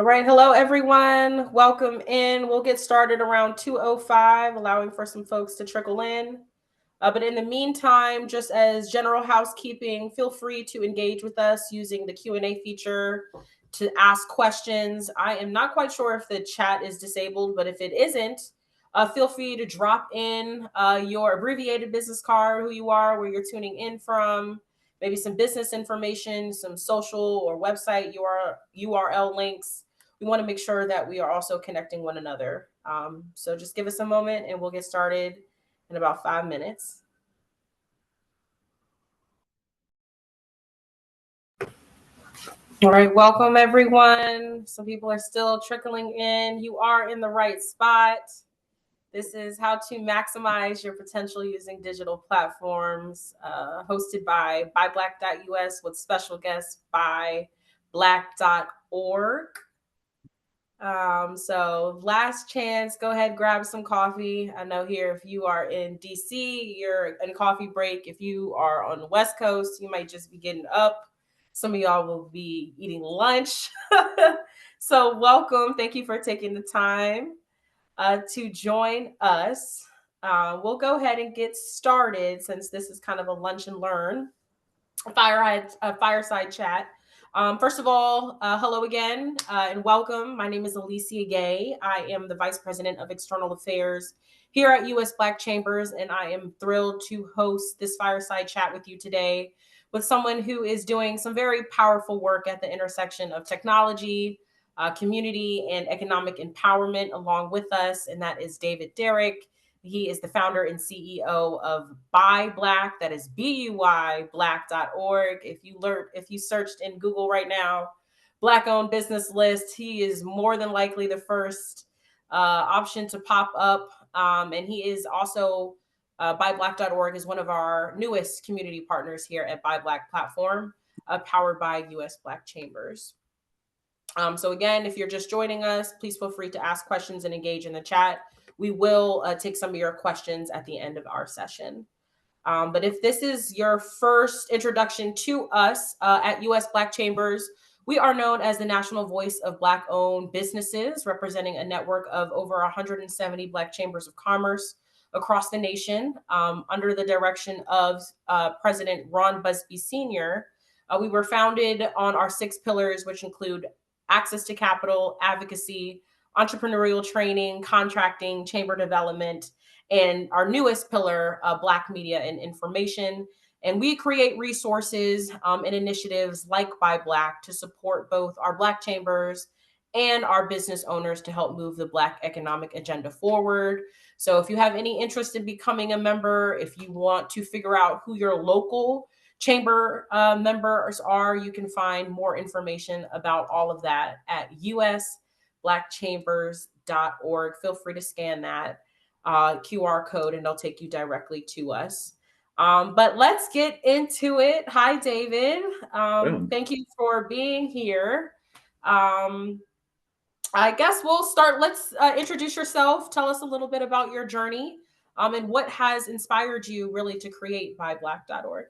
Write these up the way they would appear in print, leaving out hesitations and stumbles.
right. Hello, everyone. Welcome in. We'll get started around 2:05, allowing for some folks to trickle in. But in the meantime, just as general housekeeping, feel free to engage with us using the Q&A feature to ask questions. I am not quite sure if the chat is disabled, but if it isn't, feel free to drop in your abbreviated business card, who you are, where you're tuning in from, maybe some business information, some social or website URL links. We want to make sure that we are also connecting one another. So just give us a moment and we'll get started in about 5 minutes. All right, welcome everyone. Some people are still trickling in. You are in the right spot. This is how to maximize your potential using digital platforms, hosted by ByBlack.us with special guests ByBlack.org. So last chance, go ahead, grab some coffee. I know here, if you are in DC, you're in coffee break. If you are on the West Coast, you might just be getting up. Some of y'all will be eating lunch. So welcome. Thank you for taking the time to join us. We'll go ahead and get started since this is kind of a lunch and learn fireside chat. First of all, hello again and welcome. My name is Alicia Gay. I am the Vice President of External Affairs here at US Black Chambers, and I am thrilled to host this fireside chat with you today with someone who is doing some very powerful work at the intersection of technology, community, and economic empowerment along with us, and that is David Derrick. He is the founder and CEO of ByBlack, that is BuyBlack.org. If you searched in Google right now, Black-owned business list, he is more than likely the first option to pop up. And he is also, BuyBlack.org is one of our newest community partners here at ByBlack Platform, powered by US Black Chambers. So again, if you're just joining us, please feel free to ask questions and engage in the chat. We will take some of your questions at the end of our session. But if this is your first introduction to us at US Black Chambers, we are known as the national voice of Black-owned businesses, representing a network of over 170 Black chambers of commerce across the nation. Under the direction of President Ron Busby Sr., we were founded on our 6 pillars, which include access to capital, advocacy, entrepreneurial training, contracting, chamber development, and our newest pillar, Black media and information. And we create resources and initiatives like ByBlack to support both our Black chambers and our business owners to help move the Black economic agenda forward. So if you have any interest in becoming a member, if you want to figure out who your local chamber members are, you can find more information about all of that at usblackchambers.org. Feel free to scan that QR code and it'll take you directly to us. But let's get into it. Hi, David. Thank you for being here. I guess we'll start. Let's introduce yourself. Tell us a little bit about your journey and what has inspired you really to create ByBlack.org.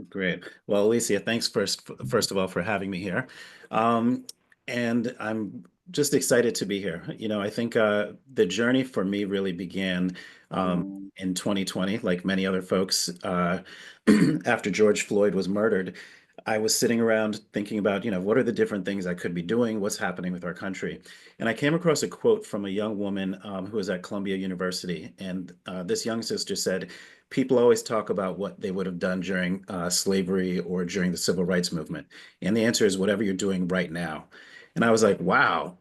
Great. Well, Alicia, thanks first of all for having me here. And I'm just excited to be here. You know, I think the journey for me really began in 2020, like many other folks, after George Floyd was murdered. I was sitting around thinking about, what are the different things I could be doing? What's happening with our country? And I came across a quote from a young woman who was at Columbia University. And this young sister said, people always talk about what they would have done during slavery or during the civil rights movement. And the answer is whatever you're doing right now. And I was like, wow.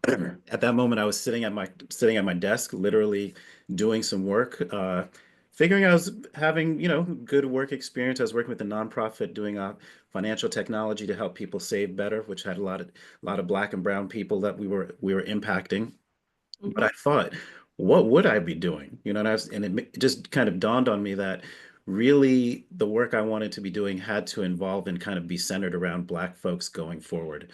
At that moment, I was sitting at my desk, literally doing some work, figuring I was having, good work experience. I was working with a nonprofit doing financial technology to help people save better, which had a lot of Black and brown people that we were impacting. But I thought, what would I be doing? And it just kind of dawned on me that really the work I wanted to be doing had to involve and kind of be centered around Black folks going forward.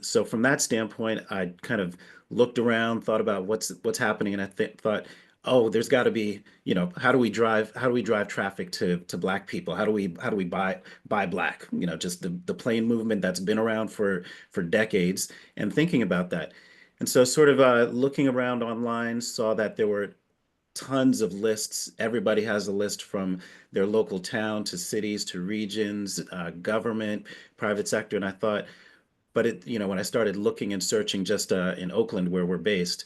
So from that standpoint, I kind of looked around, thought about what's happening, and I thought oh, there's got to be, how do we drive traffic to black people? How do we buy black? Just the plain movement that's been around for decades, and thinking about that. And so sort of looking around online, saw that there were tons of lists. Everybody has a list from their local town to cities to regions, government, private sector. And I thought, but when I started looking and searching just in Oakland, where we're based,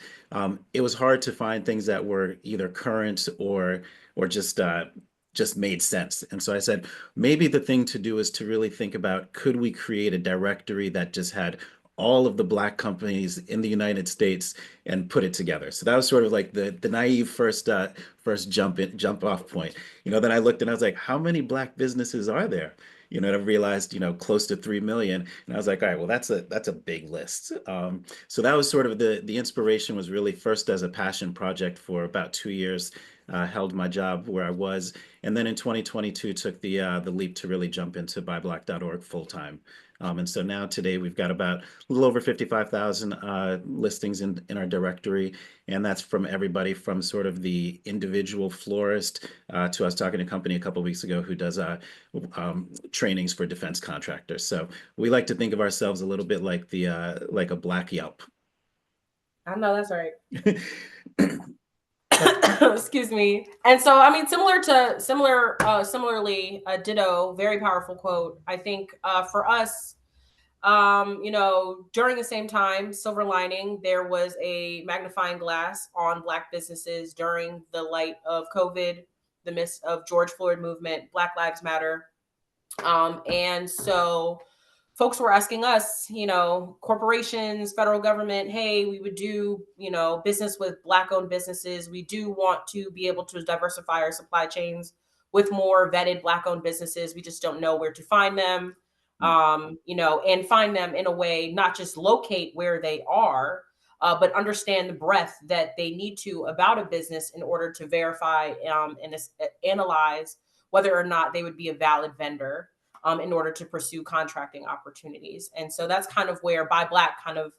it was hard to find things that were either current or just made sense. And so I said, maybe the thing to do is to really think about, could we create a directory that just had all of the black companies in the United States and put it together. So that was sort of like the naive first jump off point. Then I looked and I was like, how many black businesses are there? And I realized, close to 3 million. And I was like, all right, well, that's a big list. So that was sort of the inspiration, was really first as a passion project for about 2 years, held my job where I was. And then in 2022, took the leap to really jump into ByBlack.org full time. And so now today we've got about a little over 55,000 listings in our directory. And that's from everybody from sort of the individual florist to, I was talking to a company a couple of weeks ago who does trainings for defense contractors. So we like to think of ourselves a little bit like like a black Yelp. I know that's right. Excuse me. And so, I mean, similarly, ditto, very powerful quote. I think for us, during the same time, silver lining, there was a magnifying glass on black businesses during the light of COVID, the midst of George Floyd movement, Black Lives Matter. And so folks were asking us, corporations, federal government, hey, we would do, business with black owned businesses. We do want to be able to diversify our supply chains with more vetted black owned businesses. We just don't know where to find them, and find them in a way, not just locate where they are, but understand the breadth that they need to about a business in order to verify and analyze whether or not they would be a valid vendor in order to pursue contracting opportunities. And so that's kind of where ByBlack kind of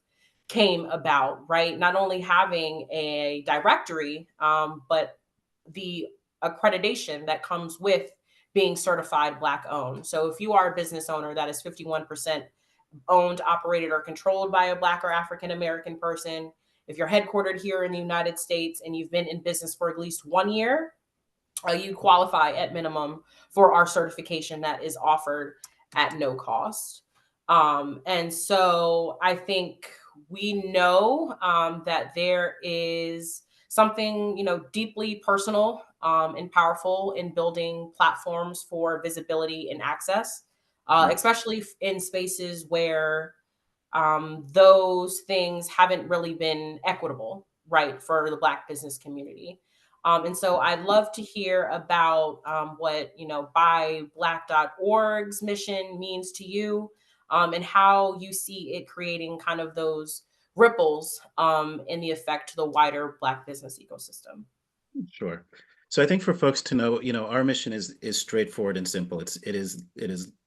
came about, right? Not only having a directory, but the accreditation that comes with being certified Black owned. So if you are a business owner that is 51% owned, operated, or controlled by a Black or African American person, if you're headquartered here in the United States and you've been in business for at least 1 year, you qualify at minimum for our certification that is offered at no cost. And so I think we know that there is something, deeply personal and powerful in building platforms for visibility and access, especially in spaces where those things haven't really been equitable, right, for the Black business community. And so I'd love to hear about what, ByBlack.org's mission means to you, and how you see it creating kind of those ripples in the effect to the wider Black business ecosystem. Sure. So I think for folks to know, our mission is straightforward and simple. It is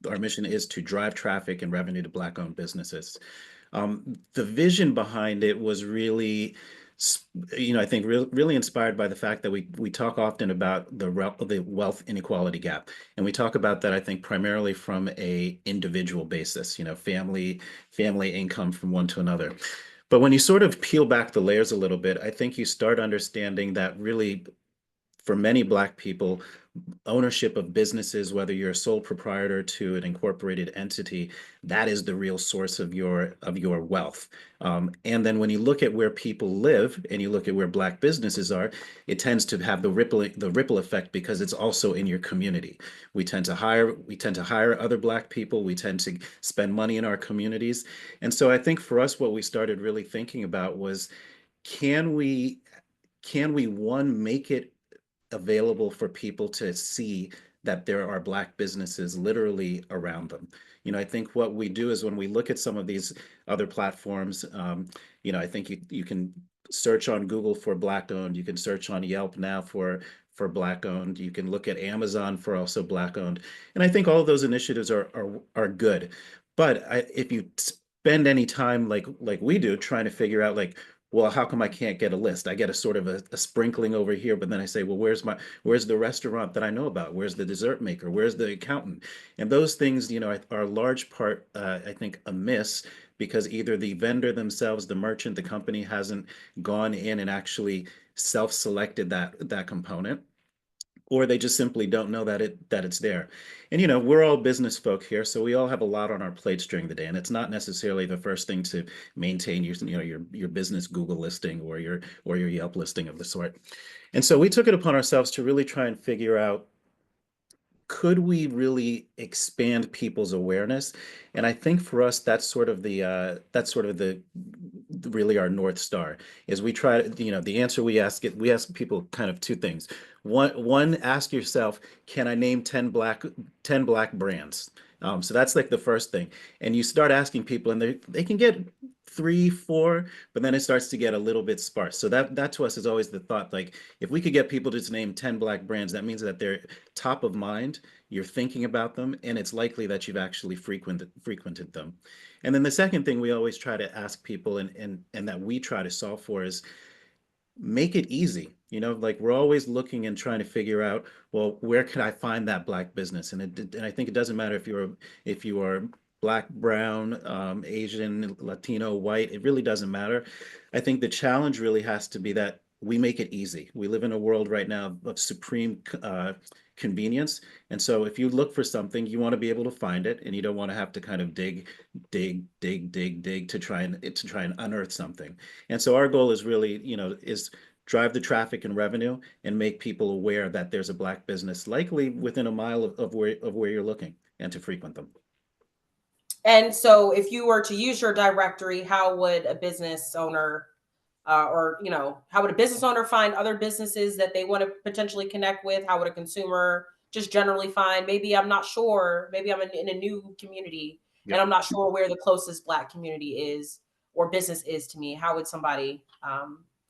our mission is to drive traffic and revenue to Black-owned businesses. The vision behind it was really, I think really inspired by the fact that we talk often about the wealth inequality gap, and we talk about that, I think, primarily from a individual basis, family income from one to another. But when you sort of peel back the layers a little bit, I think you start understanding that really, for many Black people, ownership of businesses, whether you're a sole proprietor to an incorporated entity, that is the real source of your wealth. And then when you look at where people live and you look at where Black businesses are, it tends to have the ripple effect, because it's also in your community. We tend to hire other Black people. We tend to spend money in our communities. And so I think for us, what we started really thinking about was, can we one, make it available for people to see that there are Black businesses literally around them. I think what we do is, when we look at some of these other platforms, I think you can search on Google for Black owned. You can search on Yelp now for Black owned. You can look at Amazon for also Black owned. And I think all of those initiatives are good. But if you spend any time like we do trying to figure out, like, well, how come I can't get a list? I get a sort of a sprinkling over here, but then I say, well, where's the restaurant that I know about? Where's the dessert maker? Where's the accountant? And those things, are a large part, I think, amiss because either the vendor themselves, the merchant, the company hasn't gone in and actually self-selected that component, or they just simply don't know that it's there. And we're all business folk here, so we all have a lot on our plates during the day, and it's not necessarily the first thing to maintain your business Google listing or your Yelp listing of the sort. And so we took it upon ourselves to really try and figure out, could we really expand people's awareness? And I think for us, that's sort of the really our North Star is we try to, the answer we ask people kind of two things. One, ask yourself, can I name 10 black brands? So that's like the first thing. And you start asking people and they can get three, four, but then it starts to get a little bit sparse. So that to us is always the thought, like if we could get people to just name 10 black brands, that means that they're top of mind, you're thinking about them, and it's likely that you've actually frequented them. And then the second thing we always try to ask people and that we try to solve for is make it easy. Like we're always looking and trying to figure out, well, where can I find that black business? And I think it doesn't matter if you are black, brown, Asian, Latino, white. It really doesn't matter. I think the challenge really has to be that we make it easy. We live in a world right now of supreme convenience, and so if you look for something, you want to be able to find it, and you don't want to have to kind of dig to try and unearth something. And so our goal is really, is drive the traffic and revenue and make people aware that there's a black business likely within a mile of where you're looking, and to frequent them. And so, if you were to use your directory, how would a business owner, or how would a business owner find other businesses that they want to potentially connect with? How would a consumer just generally find? Maybe I'm not sure. Maybe I'm in a new community and Yep. I'm not sure where the closest Black community is or business is to me. How would somebody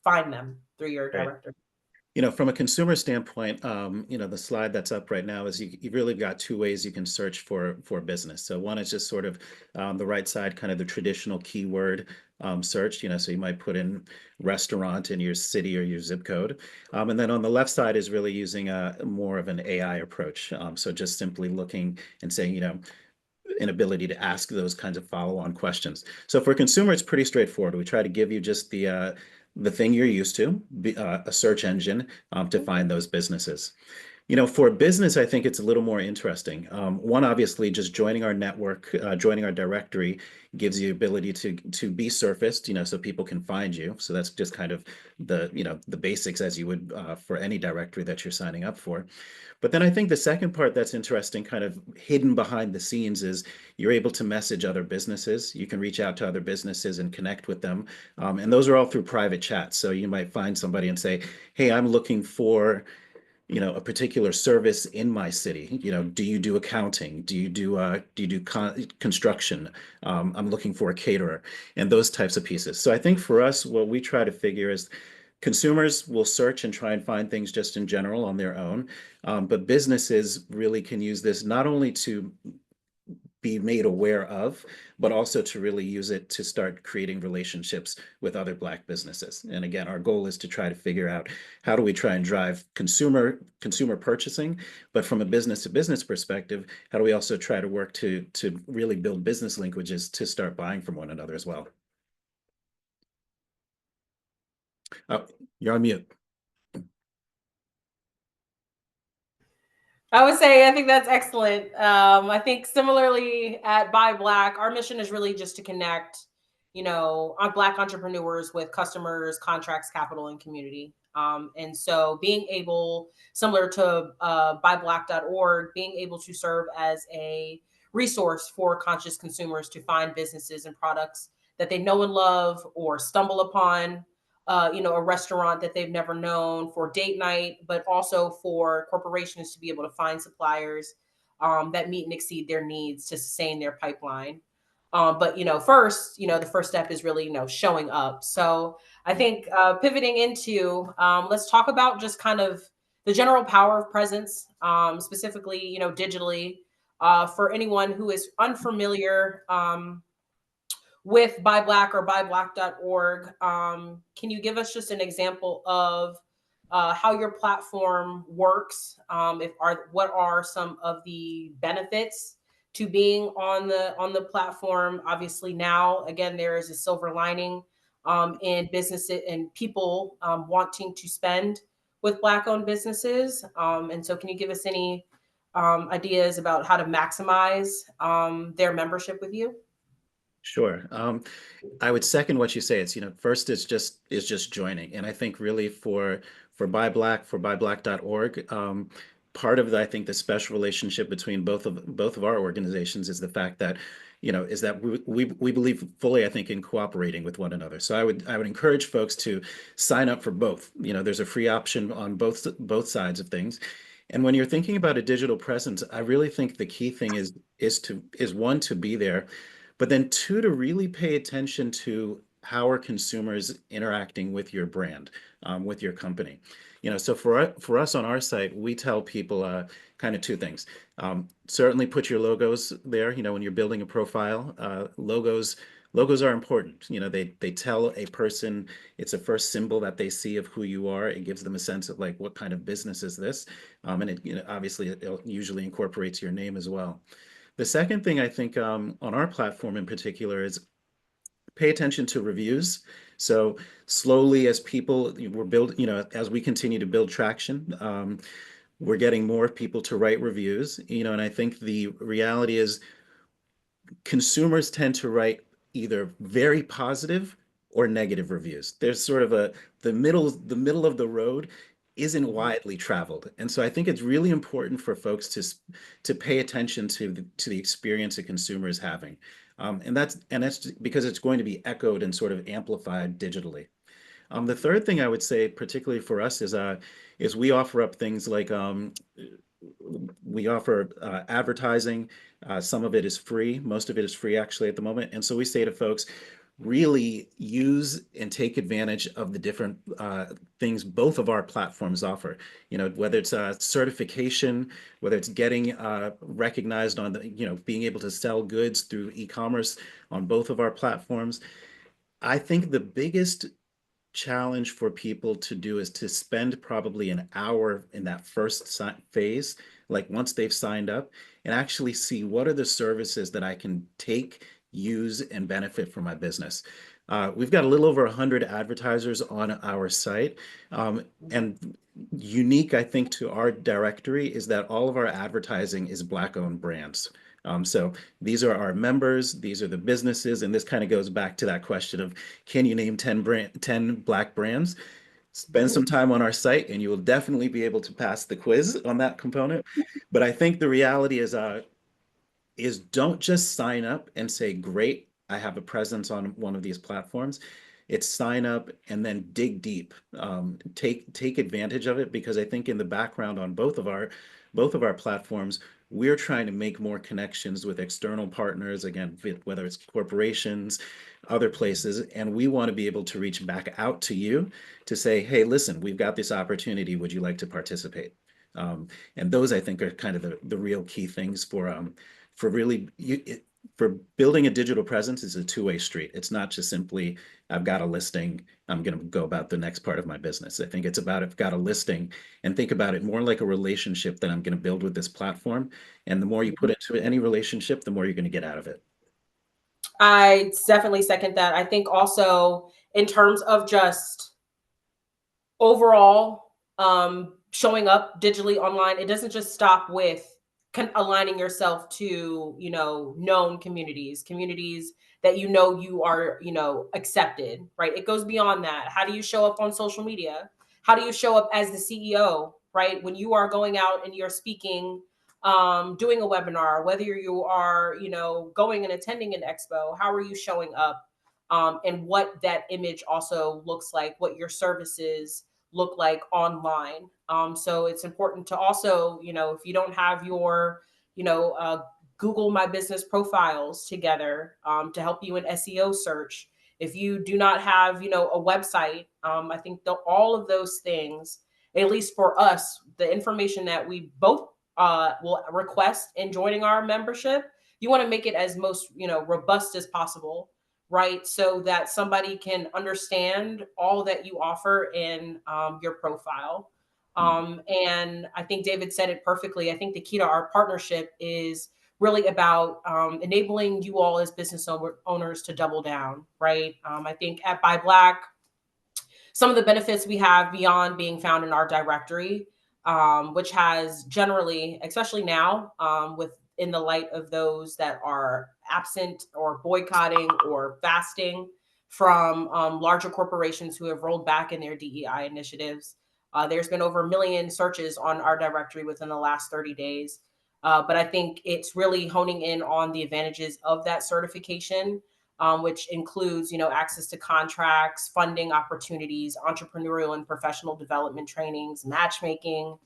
find them through your Right. directory? From a consumer standpoint, the slide that's up right now is you really got two ways you can search for business. So one is just sort of the right side, kind of the traditional keyword search. So you might put in restaurant in your city or your zip code, and then on the left side is really using a more of an AI approach. So just simply looking and saying, an ability to ask those kinds of follow-on questions. So for a consumer, it's pretty straightforward. We try to give you just the thing you're used to, a search engine to find those businesses. For business, I think it's a little more interesting. One, obviously, just joining our network, joining our directory gives you ability to be surfaced, so people can find you. So that's just kind of the basics as you would for any directory that you're signing up for. But then I think the second part that's interesting, kind of hidden behind the scenes, is you're able to message other businesses. You can reach out to other businesses and connect with them. And those are all through private chats. So you might find somebody and say, hey, I'm looking for a particular service in my city. Do you do accounting? Do you do construction? I'm looking for a caterer, and those types of pieces. So I think for us, what we try to figure is consumers will search and try and find things just in general on their own, but businesses really can use this not only to be made aware of, but also to really use it to start creating relationships with other Black businesses. And again, our goal is to try to figure out, how do we try and drive consumer purchasing, but from a business to business perspective, how do we also try to work to really build business linkages to start buying from one another as well. Oh, you're on mute. I would say I think that's excellent. I think similarly at ByBlack, our mission is really just to connect, on Black entrepreneurs with customers, contracts, capital, and community. And so being able, similar to ByBlack.org, being able to serve as a resource for conscious consumers to find businesses and products that they know and love or stumble upon, a restaurant that they've never known for date night, but also for corporations to be able to find suppliers that meet and exceed their needs to sustain their pipeline. But first, the first step is really, showing up. So I think pivoting into, let's talk about just kind of the general power of presence, specifically, digitally, for anyone who is unfamiliar with ByBlack or ByBlack.org, can you give us just an example of how your platform works? If are what are some of the benefits to being on the platform? Obviously, now again there is a silver lining in businesses and people wanting to spend with Black-owned businesses. And so, can you give us any ideas about how to maximize their membership with you? Sure. I would second what you say. It's, first is just joining. And I think really for BuyBlack.org, part of I think the special relationship between both of our organizations is the fact that, is that we believe fully, I think, in cooperating with one another. So I would encourage folks to sign up for both. There's a free option on both sides of things. And when you're thinking about a digital presence, I really think the key thing is one, to be there, but then two, to really pay attention to how are consumers interacting with your brand, with your company. So for us on our site, we tell people kind of two things. Certainly put your logos there. When you're building a profile, logos are important. They tell a person, it's a first symbol that they see of who you are. It gives them a sense of like, what kind of business is this? And it, obviously it usually incorporates your name as well. The second thing I think, on our platform in particular, is pay attention to reviews. So slowly, as as we continue to build traction, we're getting more people to write reviews. And I think the reality is consumers tend to write either very positive or negative reviews. There's sort of the middle of the road isn't Mhm. widely traveled. And so I think it's really important for folks to pay attention to the experience a consumer is having. And that's because it's going to be echoed and sort of amplified digitally. The third thing I would say, particularly for us, is we offer up things like, we offer advertising. Some of it is free. Most of it is free actually at the moment. And so we say to folks, really use and take advantage of the different things both of our platforms offer. Whether it's a certification, whether it's getting recognized on being able to sell goods through e-commerce on both of our platforms. I think the biggest challenge for people to do is to spend probably an hour in that first phase, like once they've signed up, and actually see what are the services that I can take, use, and benefit from my business. We've got a little over 100 advertisers on our site. And unique, I think, to our directory is that all of our advertising is Black-owned brands. So these are our members, these are the businesses, and this kind of goes back to that question of, can you name 10 Black brands? Spend some time on our site and you will definitely be able to pass the quiz on that component. But I think the reality is don't just sign up and say, great, I have a presence on one of these platforms. It's sign up and then dig deep. Take advantage of it, because I think in the background on both of our platforms, we're trying to make more connections with external partners, again, whether it's corporations, other places, and we want to be able to reach back out to you to say, hey, listen, we've got this opportunity. Would you like to participate? And those, I think, are kind of the real key things for really for building a digital presence. Is a two-way street. It's not just simply, I've got a listing, I'm going to go about the next part of my business. I think it's about, I've got a listing, and think about it more like a relationship that I'm going to build with this platform. And the more you put into any relationship, the more you're going to get out of it. I definitely second that. I think also in terms of just overall showing up digitally online, it doesn't just stop with aligning yourself to known communities that you are accepted, right? It goes beyond that. How do you show up on social media? How do you show up as the CEO, right? When you are going out and you're speaking, doing a webinar, whether you are going and attending an expo, how are you showing up, and what that image also looks like, what your services look like online. So it's important to also, if you don't have your, Google My Business profiles together to help you in SEO search. If you do not have, a website, I think all of those things, at least for us, the information that we both will request in joining our membership, you want to make it as most, robust as possible, right? So that somebody can understand all that you offer in your profile. Mhm. And I think David said it perfectly. I think the key to our partnership is really about enabling you all as owners to double down, right? I think at ByBlack, some of the benefits we have beyond being found in our directory, which has generally, especially now, with in the light of those that are absent or boycotting or fasting from larger corporations who have rolled back in their DEI initiatives. There's been over 1 million searches on our directory within the last 30 days. But I think it's really honing in on the advantages of that certification, which includes, access to contracts, funding opportunities, entrepreneurial and professional development trainings, matchmaking,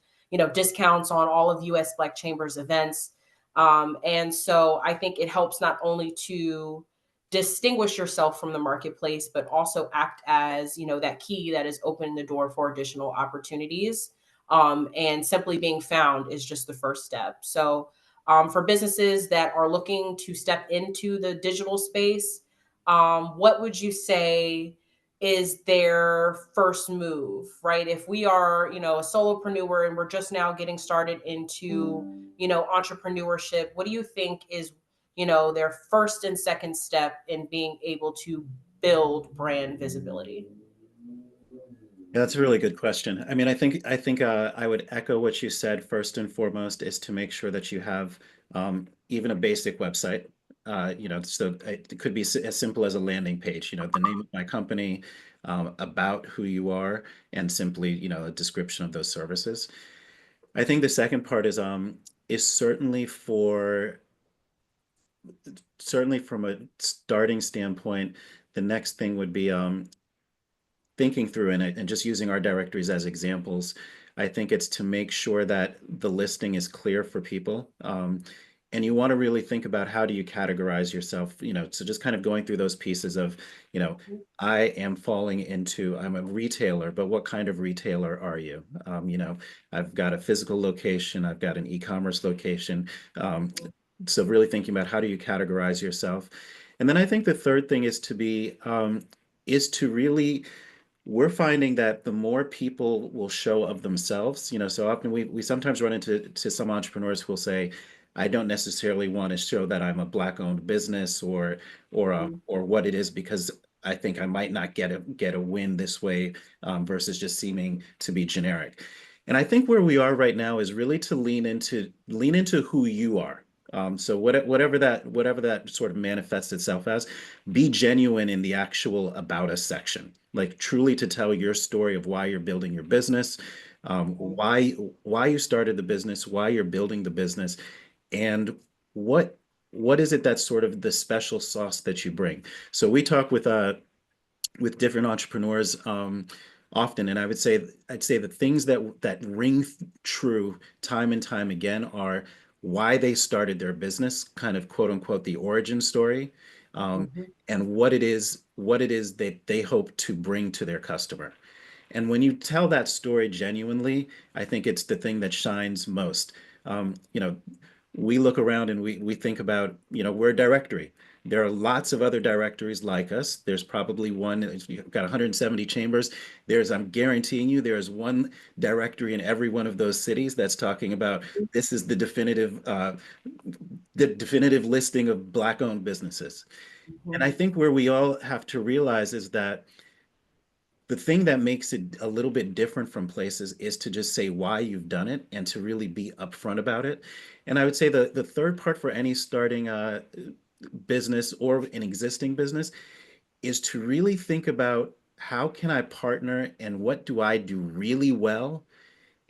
discounts on all of U.S. Black Chambers events. And so I think it helps not only to distinguish yourself from the marketplace, but also act as, that key that is opening the door for additional opportunities. And simply being found is just the first step. So for businesses that are looking to step into the digital space, what would you say is their first move, right? If we are, a solopreneur and we're just now getting started into, entrepreneurship, what do you think is, their first and second step in being able to build brand visibility? Yeah, that's a really good question. I mean, I think I would echo what you said. First and foremost is to make sure that you have even a basic website. So it could be as simple as a landing page. The name of my company, about who you are, and simply a description of those services. I think the second part is certainly from a starting standpoint. The next thing would be thinking through and just using our directories as examples. I think it's to make sure that the listing is clear for people. And you want to really think about how do you categorize yourself, so just kind of going through those pieces of, you know, I'm a retailer, but what kind of retailer are you? I've got a physical location, I've got an e-commerce location. So really thinking about how do you categorize yourself. And then I think the third thing is to really we're finding that the more people will show of themselves, so often we sometimes run into some entrepreneurs who will say, I don't necessarily want to show that I'm a Black owned business Mhm. or what it is because I think I might not get a win this way, versus just seeming to be generic. And I think where we are right now is really to lean into who you are. So whatever that sort of manifests itself as, be genuine in the actual about us section, like truly to tell your story of why you're building your business, Mhm. why you started the business, why you're building the business, and what what is it that's sort of the special sauce that you bring. So we talk with different entrepreneurs often, and I'd say the things that ring true time and time again are why they started their business, kind of quote unquote the origin story, um, Mhm. and what it is that they hope to bring to their customer. And when you tell that story genuinely, I think it's the thing that shines most. Um, you know, we look around and we think about, we're a directory. There are lots of other directories like us. There's probably one, you've got 170 chambers. I'm guaranteeing you, there's one directory in every one of those cities that's talking about this is the definitive listing of Black owned businesses. And Mhm. I think where we all have to realize is that the thing that makes it a little bit different from places is to just say why you've done it and to really be upfront about it. And I would say the third part for any starting business or an existing business is to really think about how can I partner and what do I do really well,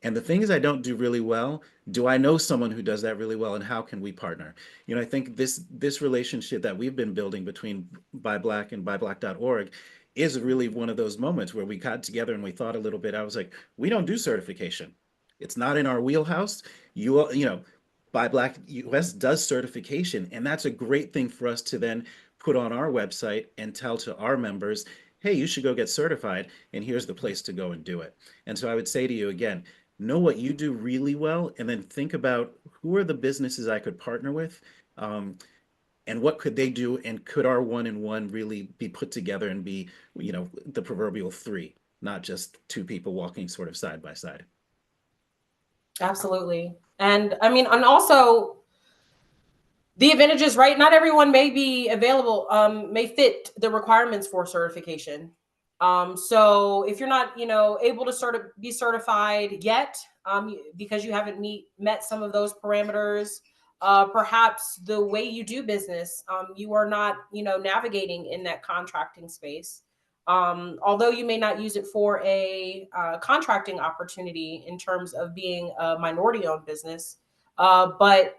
and the things I don't do really well, do I know someone who does that really well, and how can we partner? I think this relationship that we've been building between ByBlack and ByBlack.org is really one of those moments where we got together and we thought a little bit. I was like, we don't do certification. It's not in our wheelhouse. ByBlack US does certification, and that's a great thing for us to then put on our website and tell to our members, hey, you should go get certified, and here's the place to go and do it. And so I would say to you again, know what you do really well, and then think about who are the businesses I could partner with, um, and what could they do, and could our one and one really be put together and be, the proverbial three, not just two people walking sort of side by side. Absolutely. And I mean, and also the advantages, right? Not everyone may be available, may fit the requirements for certification. So if you're not, able to sort of be certified yet, because you haven't met some of those parameters, perhaps the way you do business, you are not, navigating in that contracting space. Although you may not use it for a contracting opportunity in terms of being a minority owned business, but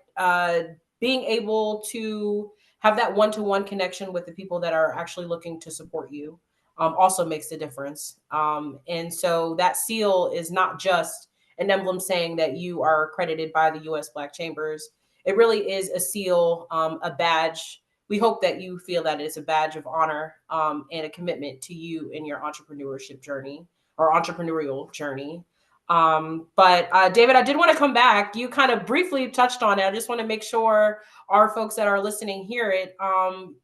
being able to have that one-to-one connection with the people that are actually looking to support you also makes a difference. And so that seal is not just an emblem saying that you are accredited by the U.S. Black Chambers. It really is a seal, a badge. We hope that you feel that it's a badge of honor, and a commitment to you in your entrepreneurship journey or entrepreneurial journey. But David, I did want to come back. You kind of briefly touched on it. I just want to make sure our folks that are listening hear it.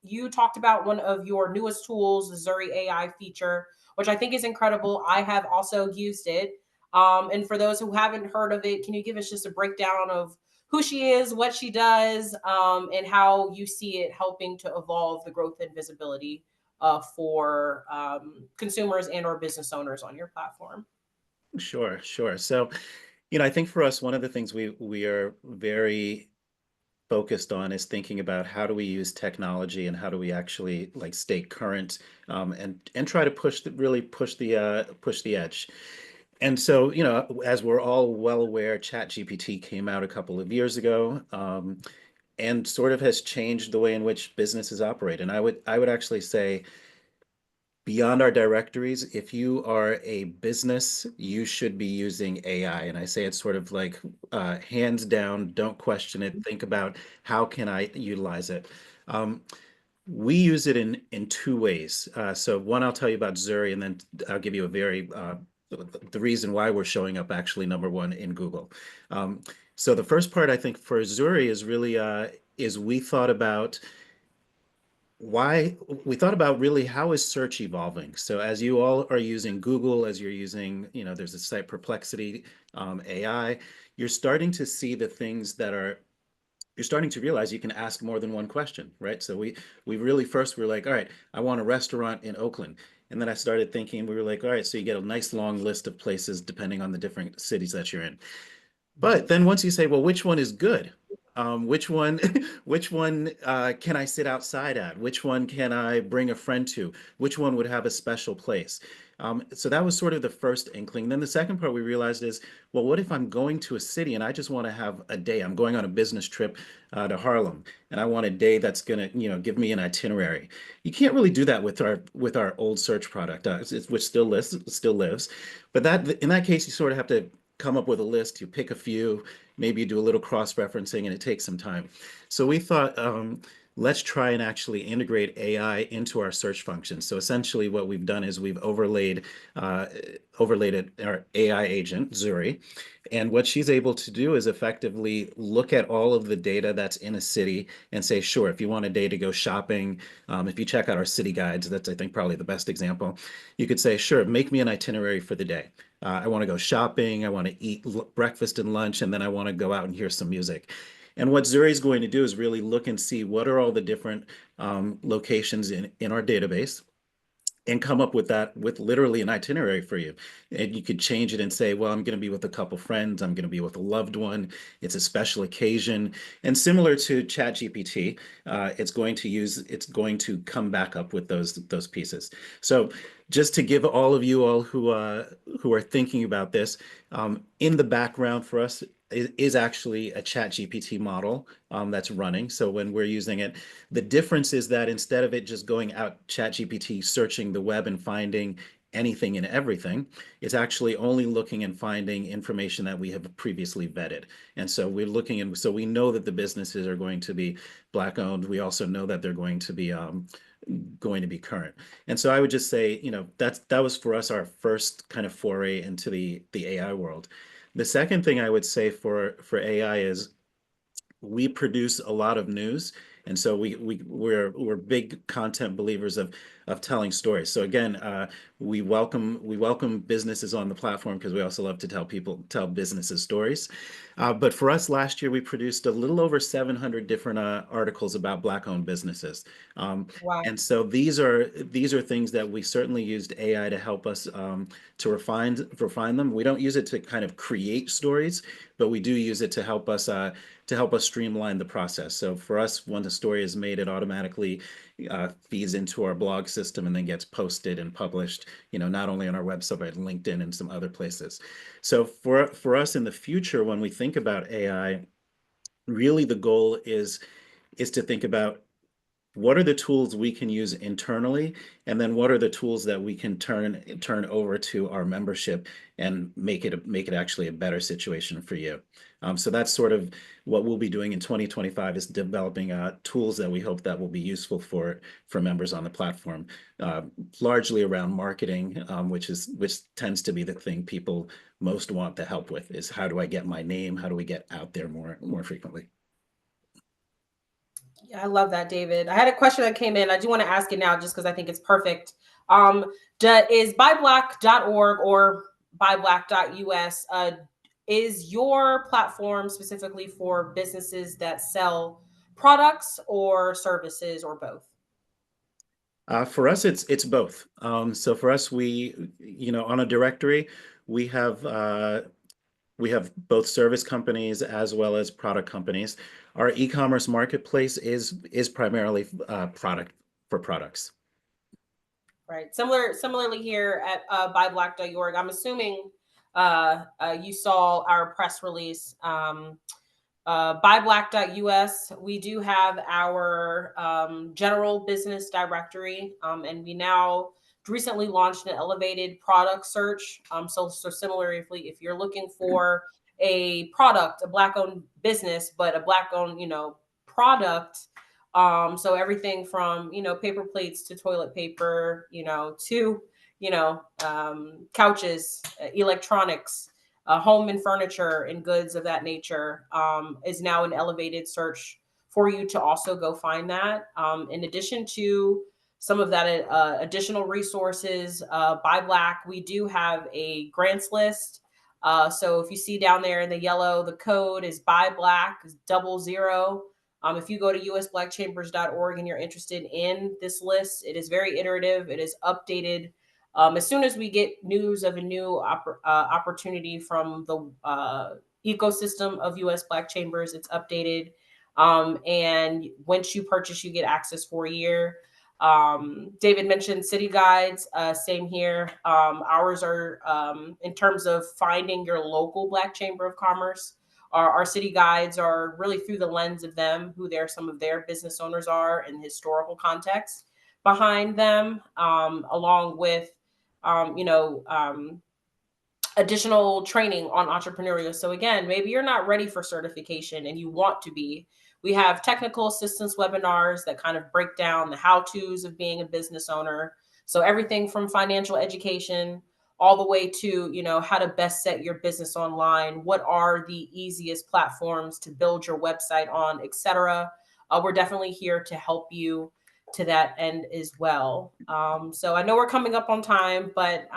You talked about one of your newest tools, the Zuri AI feature, which I think is incredible. I have also used it. And for those who haven't heard of it, can you give us just a breakdown of who she is, what she does, and how you see it helping to evolve the growth and visibility for consumers and or business owners on your platform? Sure, sure. So, I think for us, one of the things we are very focused on is thinking about how do we use technology and how do we actually like stay current, and try to really push the edge. And so, as we're all well aware, ChatGPT came out a couple of years ago, and sort of has changed the way in which businesses operate. And I would actually say, beyond our directories, if you are a business, you should be using AI. And I say it's sort of like, hands down, don't question it. Think about how can I utilize it. Um, we use it in two ways. So one, I'll tell you about Zuri, and then I'll give you a very the reason why we're showing up actually number one in Google. So the first part I think for Zuri is really is we thought about really how is search evolving. So as you all are using Google, as you're using, there's a site Perplexity, AI, you're starting to see the things that are you're starting to realize you can ask more than one question, right? So we really first were like, all right, I want a restaurant in Oakland. And then I started thinking, we were like, all right, so you get a nice long list of places depending on the different cities that you're in. But then once you say, well, which one is good? Which one, which one can I sit outside at? Which one can I bring a friend to? Which one would have a special place? So that was sort of the first inkling. Then the second part we realized is, well, what if I'm going to a city and I just want to have a day? I'm going on a business trip to Harlem, and I want a day that's gonna, give me an itinerary. You can't really do that with our old search product, which still lives. But that in that case, you sort of have to come up with a list. You pick a few, maybe you do a little cross-referencing, and it takes some time. So we thought, let's try and actually integrate AI into our search function. So essentially what we've done is we've overlaid our AI agent, Zuri. And what she's able to do is effectively look at all of the data that's in a city and say, sure, if you want a day to go shopping, if you check out our city guides, that's, I think, probably the best example. You could say, sure, make me an itinerary for the day. I want to go shopping, I want to eat breakfast and lunch, and then I want to go out and hear some music. And what Zuri is going to do is really look and see what are all the different locations in our database, and come up with that, with literally an itinerary for you. And you could change it and say, well, I'm going to be with a couple friends, I'm going to be with a loved one, it's a special occasion. And similar to ChatGPT, it's going to come back up with those pieces. So just to give all who are thinking about this, in the background for us is actually a ChatGPT model that's running. So when we're using it, the difference is that instead of it just going out ChatGPT searching the web and finding anything and everything, it's actually only looking and finding information that we have previously vetted. And so we're looking, and so we know that the businesses are going to be Black owned. We also know that they're going to be current. And so I would just say, that was for us our first kind of foray into the AI world. The second thing I would say for AI is we produce a lot of news, And so we're big content believers of telling stories. So again, we welcome businesses on the platform because we also love to tell businesses stories. But for us last year, we produced a little over 700 different articles about Black-owned businesses. Um, Wow. and so these are things that we certainly used AI to help us to refine them. We don't use it to kind of create stories, but we do use it to help us streamline the process. So for us, when the story is made, it automatically feeds into our blog system and then gets posted and published. Not only on our website but LinkedIn and some other places. So for us in the future, when we think about AI, really the goal is to think about what are the tools we can use internally, and then what are the tools that we can turn over to our membership and make it actually a better situation for you. So that's sort of what we'll be doing in 2025, is developing tools that we hope that will be useful for members on the platform, uh, largely around marketing, which tends to be the thing people most want the help with, is how do I get my name, how do we get out there more frequently. Yeah, I love that, David. I had a question that came in. I do want to ask it now just because I think it's perfect. Um, is ByBlack.org or ByBlack.us, is your platform specifically for businesses that sell products or services or both? For us, it's both. So for us, on a directory, we have uh, we have both service companies as well as product companies. Our e-commerce marketplace is primarily product for products. Right. Similarly here at ByBlack.org, I'm assuming you saw our press release. BuyBlack.us, we do have our general business directory, and we now recently launched an elevated product search. So similarly, if you're looking for a product, a Black-owned business, but a Black-owned, product, so everything from paper plates to toilet paper, to couches, electronics, home and furniture and goods of that nature, is now an elevated search for you to also go find that. In addition to some of that additional resources, by Black, we do have a grants list. So if you see down there in the yellow, the code is by Black, is 00. If you go to usblackchambers.org and you're interested in this list, it is very iterative. It is updated as soon as we get news of a new opportunity from the ecosystem of US Black Chambers. It's updated. And once you purchase, you get access for a year. David mentioned city guides, same here. Ours are, in terms of finding your local Black Chamber of Commerce. Our city guides are really through the lens of them, who some of their business owners are, and historical context behind them, along with um, you know, um, additional training on entrepreneurial. So again, maybe you're not ready for certification and you want to be. We have technical assistance webinars that kind of break down the how-tos of being a business owner. So everything from financial education all the way to, how to best set your business online, what are the easiest platforms to build your website on, etc. We're definitely here to help you to that end as well. So I know we're coming up on time, but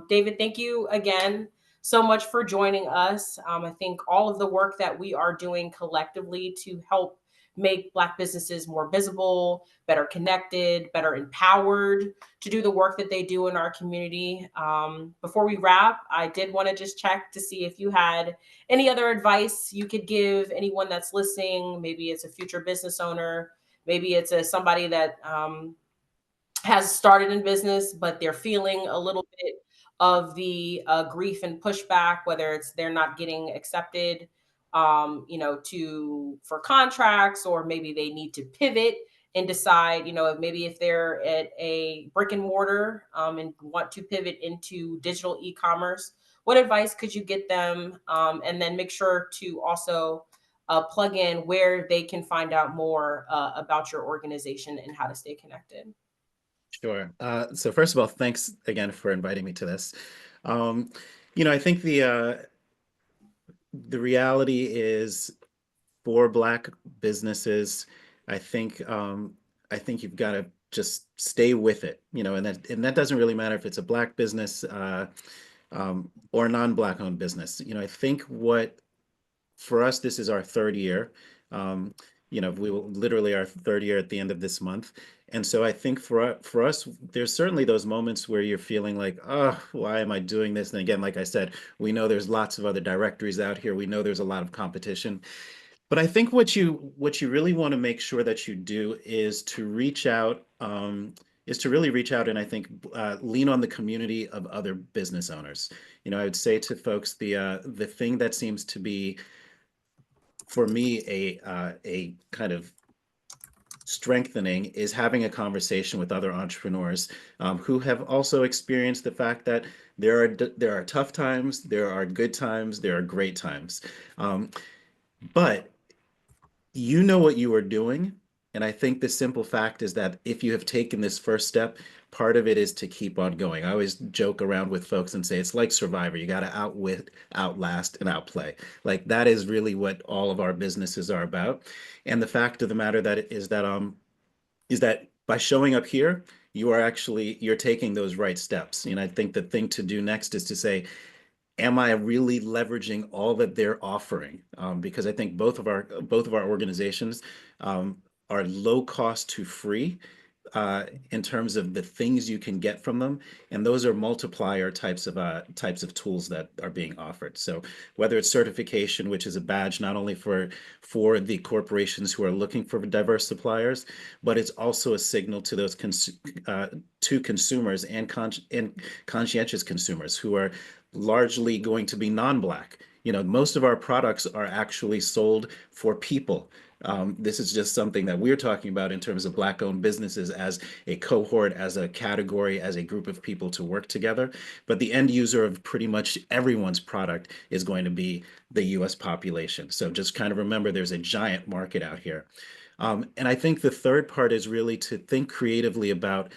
David, thank you again so much for joining us. I think all of the work that we are doing collectively to help make Black businesses more visible, better connected, better empowered to do the work that they do in our community. Before we wrap, I did want to just check to see if you had any other advice you could give anyone that's listening. Maybe it's a future business owner, maybe it's somebody that has started in business, but they're feeling a little bit of the grief and pushback, whether it's they're not getting accepted, to for contracts, or maybe they need to pivot and decide, maybe if they're at a brick and mortar, and want to pivot into digital e-commerce. What advice could you get them? And then make sure to also plug in where they can find out more about your organization and how to stay connected. Sure. So first of all, thanks again for inviting me to this. Um, I think the reality is, for Black businesses, I think I think you've got to just stay with it, and that doesn't really matter if it's a black business or a non-black owned business. I think what for us, this is our third year. Um, we will literally our third year at the end of this month. And so I think for us, there's certainly those moments where you're feeling like, oh, why am I doing this? And again, like I said, we know there's lots of other directories out here. We know there's a lot of competition. But I think what you really want to make sure that you do is to reach out, is to really reach out and I think lean on the community of other business owners. I would say to folks the thing that seems to be for me a kind of strengthening is having a conversation with other entrepreneurs who have also experienced the fact that there are tough times, there are good times, there are great times, um, but you know what you are doing. And I think the simple fact is that if you have taken this first step, part of it is to keep on going. I always joke around with folks and say it's like Survivor. You got to outwit, outlast, and outplay. Like that is really what all of our businesses are about. And the fact of the matter that by showing up here, you're taking those right steps. And I think the thing to do next is to say, am I really leveraging all that they're offering? Because I think both of our organizations um, are low cost to free in terms of the things you can get from them, and those are multiplier types of tools that are being offered. So whether it's certification, which is a badge not only for the corporations who are looking for diverse suppliers, but it's also a signal to those to consumers and conscientious consumers who are largely going to be non-black. Most of our products are actually sold for people. This is just something that we're talking about in terms of black-owned businesses as a cohort, as a category, as a group of people to work together. But the end user of pretty much everyone's product is going to be the US population. So just kind of remember there's a giant market out here. And I think the third part is really to think creatively about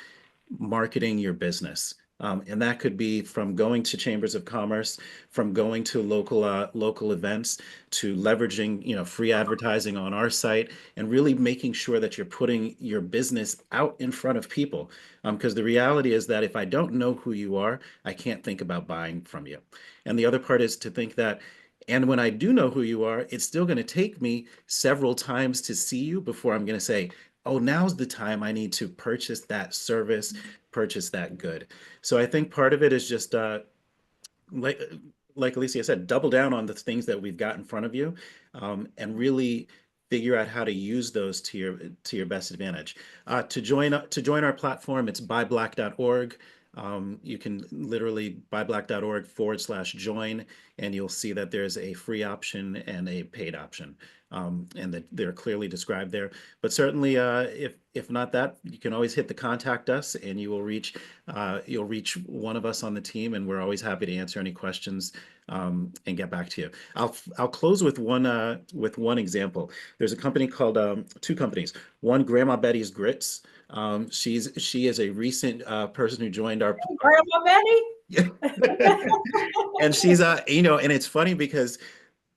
marketing your business. And that could be from going to chambers of commerce, from going to local events, to leveraging free advertising on our site, and really making sure that you're putting your business out in front of people. Because the reality is that if I don't know who you are, I can't think about buying from you. And the other part is to think that. And when I do know who you are, it's still going to take me several times to see you before I'm going to say, oh, now's the time I need to purchase that service, purchase that good. So I think part of it is just like like Alicia said, double down on the things that we've got in front of you, and really figure out how to use those to your best advantage. To join our platform, it's ByBlack.org. You can literally ByBlack.org/join, and you'll see that there's a free option and a paid option, and that they're clearly described there. But certainly, if not that, you can always hit the contact us, and you'll reach one of us on the team, and we're always happy to answer any questions and get back to you. I'll close with one example. There's a company called two companies. One, Grandma Betty's Grits. She is a recent person who joined our Grandma Betty. and she's and it's funny because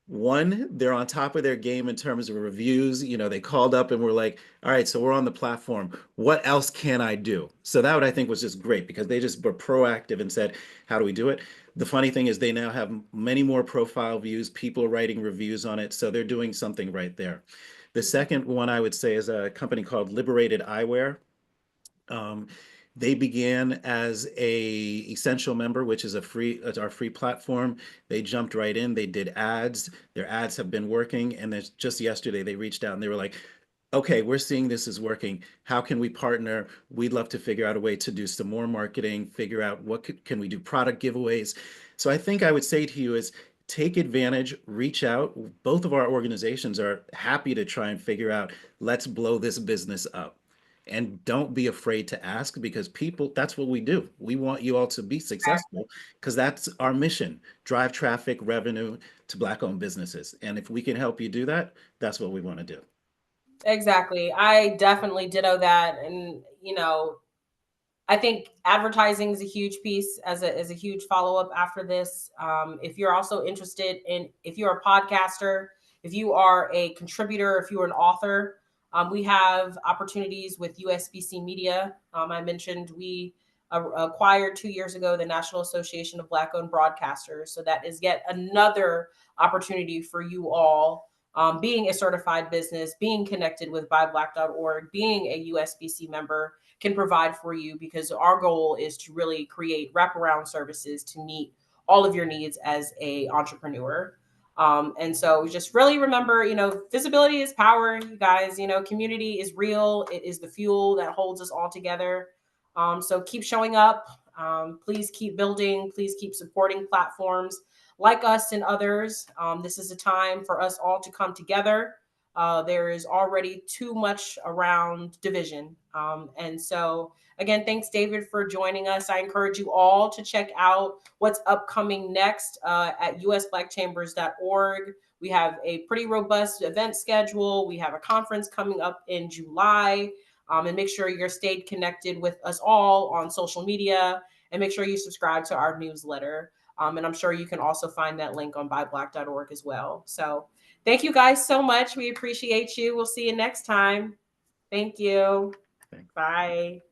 one, they're on top of their game in terms of reviews. They called up and were like, all right, so we're on the platform. What else can I do? So that I think was just great because they just were proactive and said, how do we do it? The funny thing is they now have many more profile views. People are writing reviews on it. So they're doing something right there. The second one I would say is a company called Liberated Eyewear. Um, they began as a essential member, which is it's our free platform. They jumped right in. They did ads. Their ads have been working. And just yesterday they reached out and they were like, okay, we're seeing this is working. How can we partner? We'd love to figure out a way to do some more marketing, figure out can we do product giveaways. So I think I would say to you is take advantage, reach out. Both of our organizations are happy to try and figure out, let's blow this business up. And don't be afraid to ask because people, that's what we do. We want you all to be successful because that's our mission, drive traffic, revenue to Black owned businesses. And if we can help you do that, that's what we want to do. Exactly. I definitely ditto that. And, I think advertising is a huge piece as a huge follow up after this. If you're also interested in, if you're a podcaster, if you are a contributor, if you're an author, We have opportunities with USBC Media. I mentioned we acquired 2 years ago the National Association of Black-owned Broadcasters. So that is yet another opportunity for you all, being a certified business, being connected with ByBlack.org, being a USBC member can provide for you, because our goal is to really create wraparound services to meet all of your needs as a entrepreneur. And so just really remember, visibility is power, you guys. Community is real. It is the fuel that holds us all together. So keep showing up. Please keep building. Please keep supporting platforms like us and others. This is a time for us all to come together. There is already too much around division. And so, again, thanks, David, for joining us. I encourage you all to check out what's upcoming next at usblackchambers.org. We have a pretty robust event schedule. We have a conference coming up in July. And make sure you're stayed connected with us all on social media, and make sure you subscribe to our newsletter. And I'm sure you can also find that link on ByBlack.org as well. So thank you guys so much. We appreciate you. We'll see you next time. Thank you. Thanks. Bye.